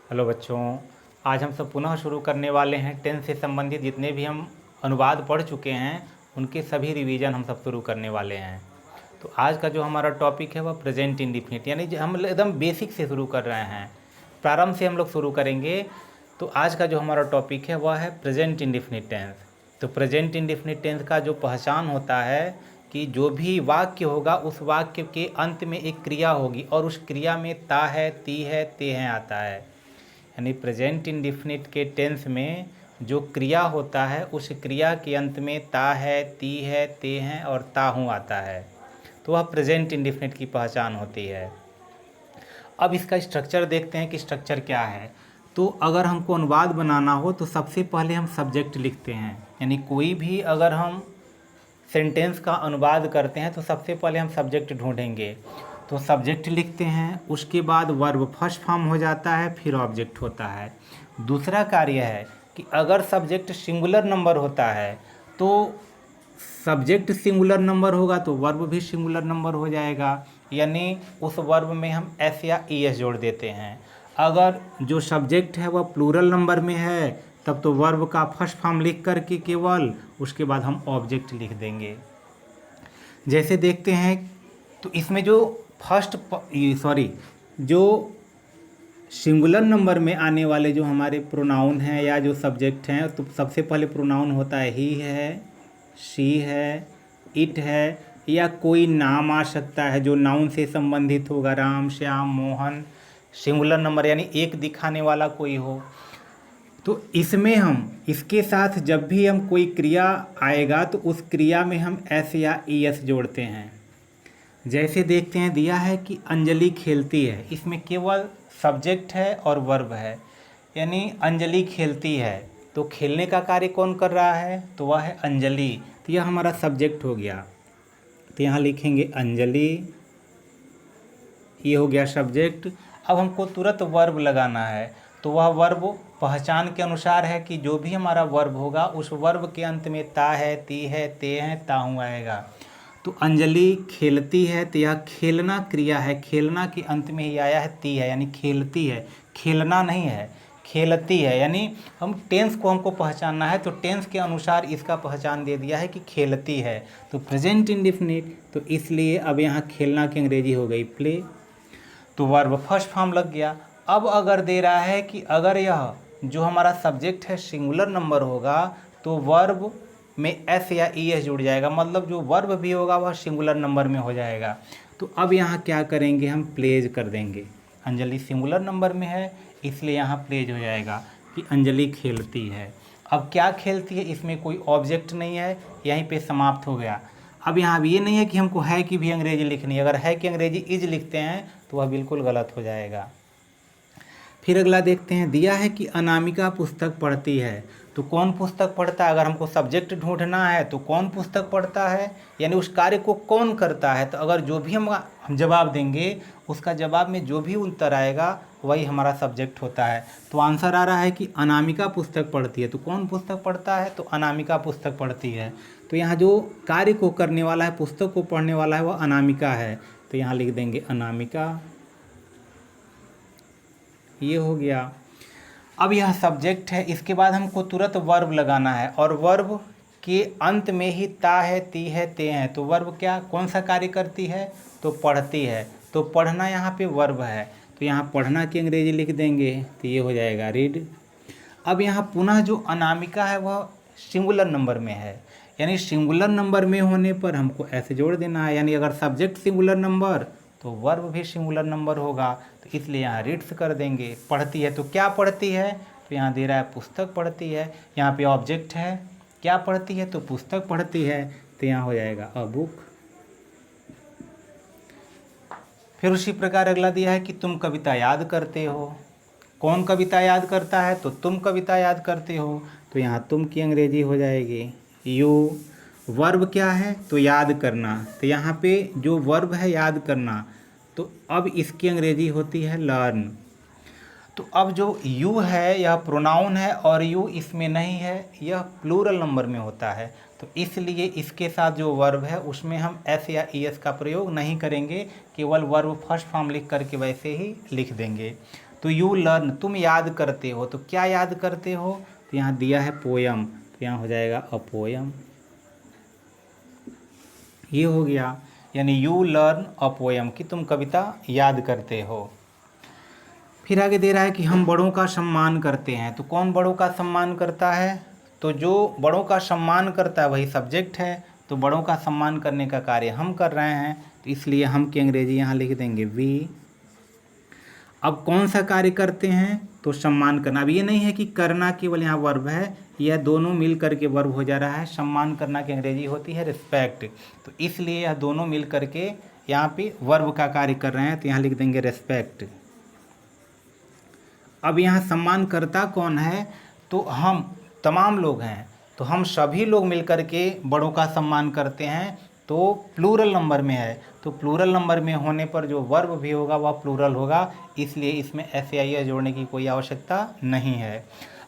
Hello बच्चों, आज हम सब पुनः शुरू करने वाले हैं टेंस से संबंधित जितने भी हम अनुवाद पढ़ चुके हैं उनके सभी रिवीजन हम सब शुरू करने वाले हैं। तो आज का जो हमारा टॉपिक है वह प्रेजेंट इंडिफिनिट, यानी हम एकदम बेसिक से शुरू कर रहे हैं, प्रारंभ से हम लोग शुरू करेंगे। तो आज का जो हमारा टॉपिक है वह है प्रेजेंट इंडिफिनिट टेंस। तो प्रेजेंट इंडिफिनिट टेंस का जो पहचान होता है कि जो भी वाक्य होगा उस वाक्य के अंत में एक क्रिया होगी और उस क्रिया में ता है, ती है, ते हैं आता है। यानी प्रेजेंट इंडिफिनिट के टेंस में जो क्रिया होता है उस क्रिया के अंत में ता है, ती है, ते हैं और ताहू आता है, तो वह प्रेजेंट इंडिफिनिट की पहचान होती है। अब इसका स्ट्रक्चर देखते हैं कि स्ट्रक्चर क्या है। तो अगर हमको अनुवाद बनाना हो तो सबसे पहले हम सब्जेक्ट लिखते हैं, यानी कोई भी अगर हम सेंटेंस का अनुवाद करते हैं तो सबसे पहले हम सब्जेक्ट ढूंढेंगे। तो सब्जेक्ट लिखते हैं, उसके बाद वर्ब फर्स्ट फॉर्म हो जाता है, फिर ऑब्जेक्ट होता है। दूसरा कार्य है कि अगर सब्जेक्ट सिंगुलर नंबर होता है तो सब्जेक्ट सिंगुलर नंबर होगा तो वर्ब भी सिंगुलर नंबर हो जाएगा, यानी उस वर्ब में हम एस या ई एस जोड़ देते हैं। अगर जो सब्जेक्ट है वह प्लूरल नंबर में है तब तो वर्ब का फर्स्ट फॉर्म लिख करके केवल उसके बाद हम ऑब्जेक्ट लिख देंगे। जैसे देखते हैं तो इसमें जो जो सिंगुलर नंबर में आने वाले जो हमारे प्रोनाउन हैं या जो सब्जेक्ट हैं, तो सबसे पहले प्रोनाउन होता है ही है, शी है, इट है, या कोई नाम आ सकता है जो नाउन से संबंधित होगा, राम, श्याम, मोहन, सिंगुलर नंबर यानी एक दिखाने वाला कोई हो। तो इसमें हम इसके साथ जब भी हम कोई क्रिया आएगा तो उस क्रिया में हम एस या ई एस जोड़ते हैं। जैसे देखते हैं दिया है कि अंजलि खेलती है, इसमें केवल सब्जेक्ट है और वर्ब है, यानी अंजलि खेलती है तो खेलने का कार्य कौन कर रहा है, तो वह है अंजलि। तो यह हमारा सब्जेक्ट हो गया, तो यहाँ लिखेंगे अंजलि, ये हो गया सब्जेक्ट। अब हमको तुरंत वर्ब लगाना है, तो वह वर्ब पहचान के अनुसार है कि जो भी हमारा वर्ब होगा उस वर्ब के अंत में ता है, ती है, ते हैं, ताहू आएगा। तो अंजलि खेलती है तो यह खेलना क्रिया है, खेलना के अंत में ही आया है ती है, यानी खेलती है, खेलना नहीं है, खेलती है। यानी हम टेंस को हमको पहचानना है तो टेंस के अनुसार इसका पहचान दे दिया है कि खेलती है। तो प्रेजेंट इंडिफिनिट, तो इसलिए अब यहाँ खेलना की अंग्रेजी हो गई प्ले, तो वर्ब फर्स्ट फॉर्म लग गया। अब अगर दे रहा है कि अगर यह जो हमारा सब्जेक्ट है सिंगुलर नंबर होगा तो वर्ब में एस या ई एस जुड़ जाएगा, मतलब जो वर्ब भी होगा वह सिंगुलर नंबर में हो जाएगा। तो अब यहाँ क्या करेंगे, हम प्लेज कर देंगे। अंजलि सिंगुलर नंबर में है इसलिए यहाँ प्लेज हो जाएगा कि अंजलि खेलती है। अब क्या खेलती है, इसमें कोई ऑब्जेक्ट नहीं है, यहीं पे समाप्त हो गया। अब यहाँ ये नहीं है कि हमको है की भी अंग्रेजी लिखनी है, अगर है की अंग्रेजी इज लिखते हैं तो वह बिल्कुल गलत हो जाएगा। फिर अगला देखते हैं, दिया है कि अनामिका पुस्तक पढ़ती है, तो कौन पुस्तक पढ़ता है, अगर हमको सब्जेक्ट ढूंढना है तो कौन पुस्तक पढ़ता है, यानी उस कार्य को कौन करता है। तो अगर जो भी हम जवाब देंगे उसका जवाब में जो भी उत्तर आएगा वही हमारा सब्जेक्ट होता है। तो आंसर आ रहा है कि अनामिका पुस्तक पढ़ती है, तो कौन पुस्तक पढ़ता है, तो अनामिका पुस्तक पढ़ती है। तो यहाँ जो कार्य को करने वाला है, पुस्तक को पढ़ने वाला है, वह अनामिका है, तो यहाँ लिख देंगे अनामिका, ये हो गया। अब यह सब्जेक्ट है, इसके बाद हमको तुरंत वर्ब लगाना है और वर्ब के अंत में ही ता है, ती है, ते हैं, तो वर्ब क्या कौन सा कार्य करती है, तो पढ़ती है। तो पढ़ना यहाँ पे वर्ब है, तो यहाँ पढ़ना की अंग्रेजी लिख देंगे, तो ये हो जाएगा रीड। अब यहाँ पुनः जो अनामिका है वह सिंगुलर नंबर में है, यानी सिंगुलर नंबर में होने पर हमको ऐसे जोड़ देना है, यानी अगर सब्जेक्ट सिंगुलर नंबर तो वर्ब भी सिंगुलर नंबर होगा, तो इसलिए यहाँ रीड्स कर देंगे। पढ़ती है तो क्या पढ़ती है, तो यहाँ दे रहा है पुस्तक पढ़ती है, यहाँ पे ऑब्जेक्ट है, क्या पढ़ती है, तो पुस्तक पढ़ती है, तो यहाँ हो जाएगा अ बुक। फिर उसी प्रकार अगला दिया है कि तुम कविता याद करते हो, कौन कविता याद करता है, तो तुम कविता याद करते हो, तो यहाँ तुम की अंग्रेजी हो जाएगी यू। वर्ब क्या है, तो याद करना, तो यहाँ पे जो वर्ब है याद करना, तो अब इसकी अंग्रेजी होती है लर्न। तो अब जो यू है यह प्रोनाउन है और यू इसमें नहीं है, यह प्लूरल नंबर में होता है, तो इसलिए इसके साथ जो वर्ब है उसमें हम एस या ई एस का प्रयोग नहीं करेंगे, केवल वर्ब फर्स्ट फॉर्म लिख करके वैसे ही लिख देंगे। तो यू लर्न, तुम याद करते हो, तो क्या याद करते हो, तो यहाँ दिया है पोयम, तो यहाँ हो जाएगा अ पोयम, ये हो गया, यानी यू लर्न अ पोयम कि तुम कविता याद करते हो। फिर आगे दे रहा है कि हम बड़ों का सम्मान करते हैं, तो कौन बड़ों का सम्मान करता है, तो जो बड़ों का सम्मान करता है वही सब्जेक्ट है, तो बड़ों का सम्मान करने का कार्य हम कर रहे हैं, तो इसलिए हम की अंग्रेजी यहाँ लिख देंगे वी। अब कौन सा कार्य करते हैं, तो सम्मान करना। अब ये नहीं है कि करना केवल यहाँ वर्ब है, यह दोनों मिल करके वर्ब हो जा रहा है। सम्मान करना की अंग्रेजी होती है रिस्पेक्ट, तो इसलिए यह दोनों मिल करके यहाँ पे वर्ब का कार्य कर रहे हैं, तो यहाँ लिख देंगे रिस्पेक्ट। अब यहाँ सम्मान करता कौन है, तो हम तमाम लोग हैं, तो हम सभी लोग मिलकर के बड़ों का सम्मान करते हैं, तो प्लूरल नंबर में है, तो प्लूरल नंबर में होने पर जो वर्ब भी होगा वह प्लूरल होगा, इसलिए इसमें एस या एस जोड़ने की कोई आवश्यकता नहीं है।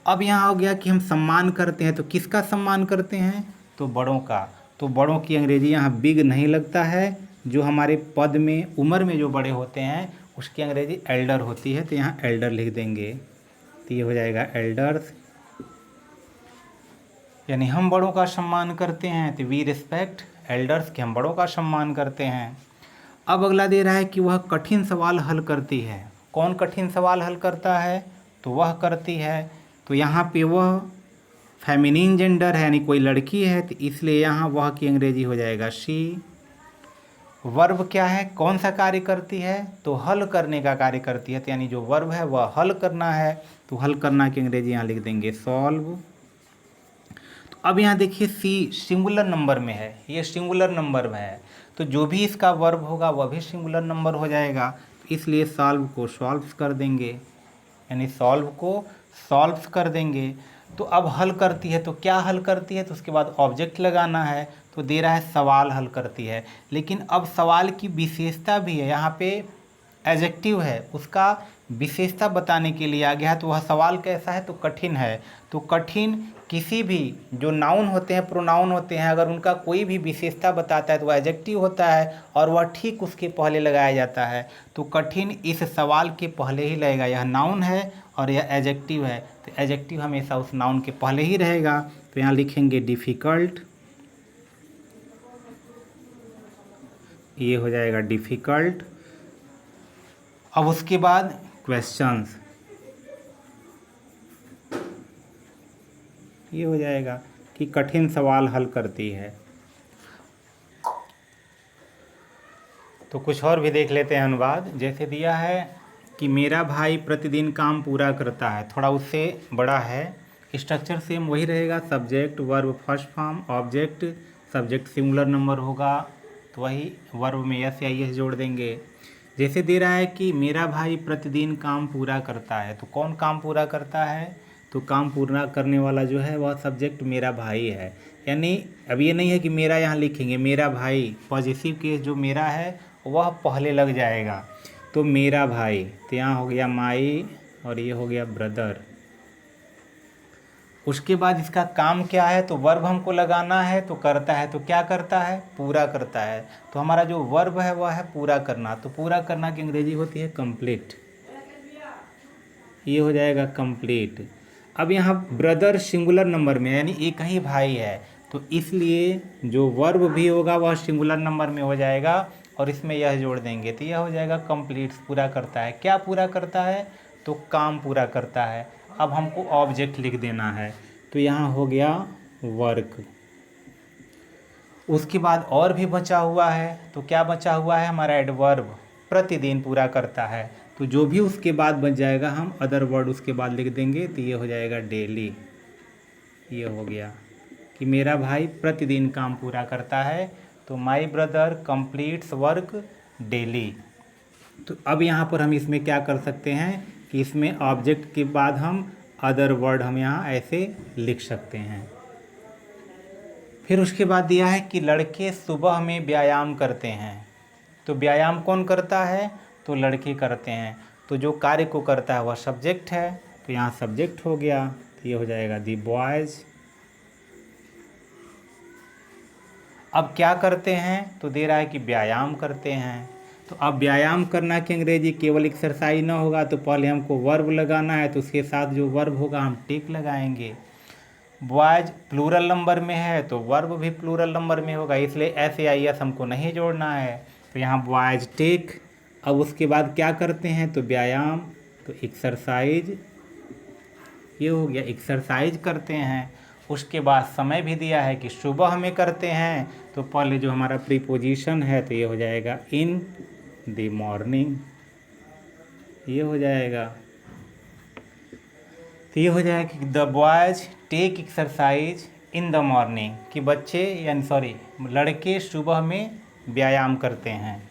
अब यहाँ हो गया कि हम सम्मान करते हैं, तो किसका सम्मान करते हैं, तो बड़ों का, तो बड़ों की अंग्रेजी यहाँ बिग नहीं लगता है, जो हमारे पद में उम्र में जो बड़े होते हैं उसकी अंग्रेजी एल्डर होती है, तो यहाँ एल्डर लिख देंगे, तो ये हो जाएगा एल्डर्स, यानी हम बड़ों का सम्मान करते हैं, तो वी रिस्पेक्ट एल्डर्स, कि हम बड़ों का सम्मान करते हैं। अब अगला दे रहा है कि वह कठिन सवाल हल करती है, कौन कठिन सवाल हल करता है, तो वह करती है, तो यहाँ पे वह फेमिनिन जेंडर है, यानी कोई लड़की है, तो इसलिए यहाँ वह की अंग्रेजी हो जाएगा शी। वर्ब क्या है, कौन सा कार्य करती है, तो हल करने का कार्य करती है, तो यानी जो वर्ब है वह हल करना है, तो हल करना की अंग्रेजी यहाँ लिख देंगे सॉल्व। तो अब यहाँ देखिए सी सिंगुलर नंबर में है, ये सिंगुलर नंबर में है, तो जो भी इसका वर्ब होगा वह भी सिंगुलर नंबर हो जाएगा, तो इसलिए सॉल्व को सॉल्व्स कर देंगे, यानी सॉल्व को सॉल्व्स कर देंगे। तो अब हल करती है, तो क्या हल करती है, तो उसके बाद ऑब्जेक्ट लगाना है, तो दे रहा है सवाल हल करती है, लेकिन अब सवाल की विशेषता भी है, यहाँ पे एडजेक्टिव है, उसका विशेषता बताने के लिए आ गया है, तो वह सवाल कैसा है, तो कठिन है। तो कठिन किसी भी जो नाउन होते हैं, प्रोनाउन होते हैं, अगर उनका कोई भी विशेषता बताता है तो वह एडजेक्टिव होता है और वह ठीक उसके पहले लगाया जाता है, तो कठिन इस सवाल के पहले ही लगेगा, यह नाउन है और यह एडजेक्टिव है, तो एडजेक्टिव हमेशा उस नाउन के पहले ही रहेगा, तो यहाँ लिखेंगे डिफ़िकल्ट, ये हो जाएगा डिफ़िकल्ट। अब उसके बाद क्वेश्चंस, ये हो जाएगा कि कठिन सवाल हल करती है। तो कुछ और भी देख लेते हैं अनुवाद, जैसे दिया है कि मेरा भाई प्रतिदिन काम पूरा करता है, थोड़ा उससे बड़ा है, स्ट्रक्चर सेम वही रहेगा, subject verb first form object, subject singular number होगा, तो वही वर्ब में एस या एस जोड़ देंगे। जैसे दे रहा है कि मेरा भाई प्रतिदिन काम पूरा करता है, तो कौन काम पूरा करता है, तो काम पूरा करने वाला जो है वह सब्जेक्ट मेरा भाई है, यानी अब ये नहीं है कि मेरा यहाँ लिखेंगे मेरा भाई, पॉजिटिव केस जो मेरा है वह पहले लग जाएगा, तो मेरा भाई, तो यहाँ हो गया माई और ये हो गया ब्रदर। उसके बाद इसका काम क्या है, तो वर्ब हमको लगाना है, तो करता है, तो क्या करता है, पूरा करता है, तो हमारा जो वर्ब है वह है पूरा करना, तो पूरा करना की अंग्रेजी होती है कंप्लीट, ये हो जाएगा कंप्लीट। अब यहाँ ब्रदर सिंगुलर नंबर में, यानी एक ही भाई है, तो इसलिए जो वर्ब भी होगा वह सिंगुलर नंबर में हो जाएगा और इसमें यह जोड़ देंगे, तो यह हो जाएगा कंप्लीट, पूरा करता है। क्या पूरा करता है, तो काम पूरा करता है। अब हमको ऑब्जेक्ट लिख देना है, तो यहाँ हो गया वर्क। उसके बाद और भी बचा हुआ है, तो क्या बचा हुआ है, हमारा एडवर्ब, प्रतिदिन पूरा करता है, तो जो भी उसके बाद बच जाएगा हम अदर वर्ड उसके बाद लिख देंगे, तो ये हो जाएगा डेली। ये हो गया कि मेरा भाई प्रतिदिन काम पूरा करता है, तो my brother completes work daily. तो अब यहाँ पर हम इसमें क्या कर सकते हैं कि इसमें ऑब्जेक्ट के बाद हम अदर वर्ड हम यहाँ ऐसे लिख सकते हैं। फिर उसके बाद दिया है कि लड़के सुबह में व्यायाम करते हैं, तो व्यायाम कौन करता है, तो लड़के करते हैं, तो जो कार्य को करता है वह सब्जेक्ट है, तो यहाँ सब्जेक्ट हो गया, तो ये हो जाएगा दी बॉयज़। अब क्या करते हैं, तो दे रहा है कि व्यायाम करते हैं। तो अब व्यायाम करना की अंग्रेजी केवल एक्सरसाइज ना होगा, तो पहले हमको वर्ब लगाना है, तो उसके साथ जो वर्ब होगा हम टेक लगाएंगे। बॉयज प्लूरल नंबर में है तो वर्ब भी प्लूरल नंबर में होगा, इसलिए एस या एस हमको नहीं जोड़ना है, तो यहाँ बॉयज टेक। अब उसके बाद क्या करते हैं, तो व्यायाम, तो एक्सरसाइज, ये हो गया एक्सरसाइज करते हैं। उसके बाद समय भी दिया है कि सुबह में करते हैं, तो पहले जो हमारा प्रीपोजिशन है तो ये हो जाएगा इन द मॉर्निंग, ये हो जाएगा। तो ये हो जाएगा कि the boys take exercise in the morning, कि बच्चे यानी लड़के सुबह में व्यायाम करते हैं।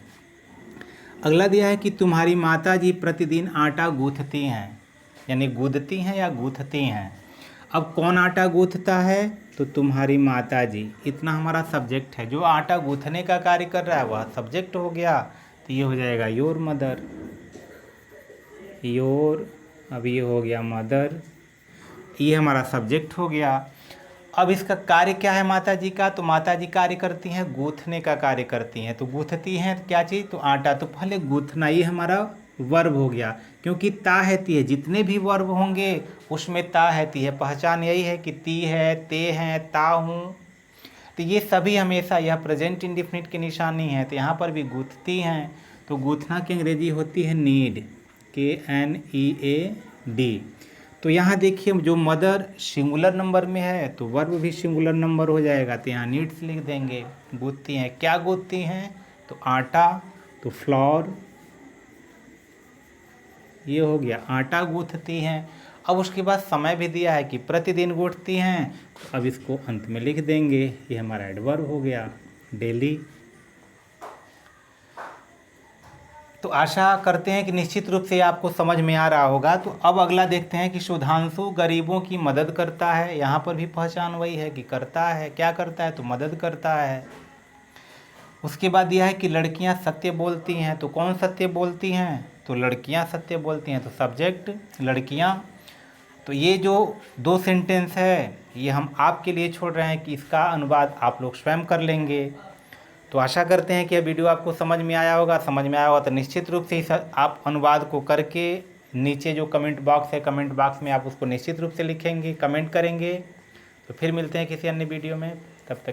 अगला दिया है कि तुम्हारी माता जी प्रतिदिन आटा गूँथती हैं, यानी गूँथती हैं या गूँथती हैं। अब कौन आटा गूँथता है, तो तुम्हारी माता जी, इतना हमारा सब्जेक्ट है। जो आटा गूँथने का कार्य कर रहा है वह सब्जेक्ट हो गया, तो ये हो जाएगा योर मदर, योर, अब ये हो गया मदर, ये हमारा सब्जेक्ट हो गया। अब इसका कार्य क्या है माता जी का, तो माता जी कार्य करती हैं गूँथने का कार्य करती हैं, तो गूँथती हैं क्या चीज़, तो आटा, तो पहले गूँथना ये हमारा वर्ब हो गया, क्योंकि ता है ती है, जितने भी वर्ब होंगे उसमें ता है ती है। पहचान यही है कि ती है, ते हैं, ता हूँ, तो ये सभी हमेशा यह प्रेजेंट इंडेफिनिट की निशानी है। तो यहाँ पर भी गूँथती हैं, तो गूँथना की अंग्रेजी होती है नीड, KNEAD। तो यहाँ देखिए जो मदर सिंगुलर नंबर में है तो वर्ब भी सिंगुलर नंबर हो जाएगा, तो यहाँ नीड्स लिख देंगे। गूँथती हैं, क्या गूँथती हैं, तो आटा, तो फ्लोर, ये हो गया आटा गूँथती हैं। अब उसके बाद समय भी दिया है कि प्रतिदिन गूँथती हैं, तो अब इसको अंत में लिख देंगे, ये हमारा एडवर्ब हो गया डेली। तो आशा करते हैं कि निश्चित रूप से आपको समझ में आ रहा होगा। तो अब अगला देखते हैं कि सुधांशु गरीबों की मदद करता है। यहाँ पर भी पहचान वही है कि करता है, क्या करता है, तो मदद करता है। उसके बाद यह है कि लड़कियाँ सत्य बोलती हैं, तो कौन सत्य बोलती हैं, तो लड़कियाँ सत्य बोलती हैं, तो सब्जेक्ट लड़कियाँ। तो ये जो दो सेंटेंस है ये हम आपके लिए छोड़ रहे हैं कि इसका अनुवाद आप लोग स्वयं कर लेंगे। तो आशा करते हैं कि यह वीडियो आपको समझ में आया होगा। समझ में आया होगा तो निश्चित रूप से आप अनुवाद को करके नीचे जो कमेंट बॉक्स है, कमेंट बॉक्स में आप उसको निश्चित रूप से लिखेंगे, कमेंट करेंगे। तो फिर मिलते हैं किसी अन्य वीडियो में, तब तक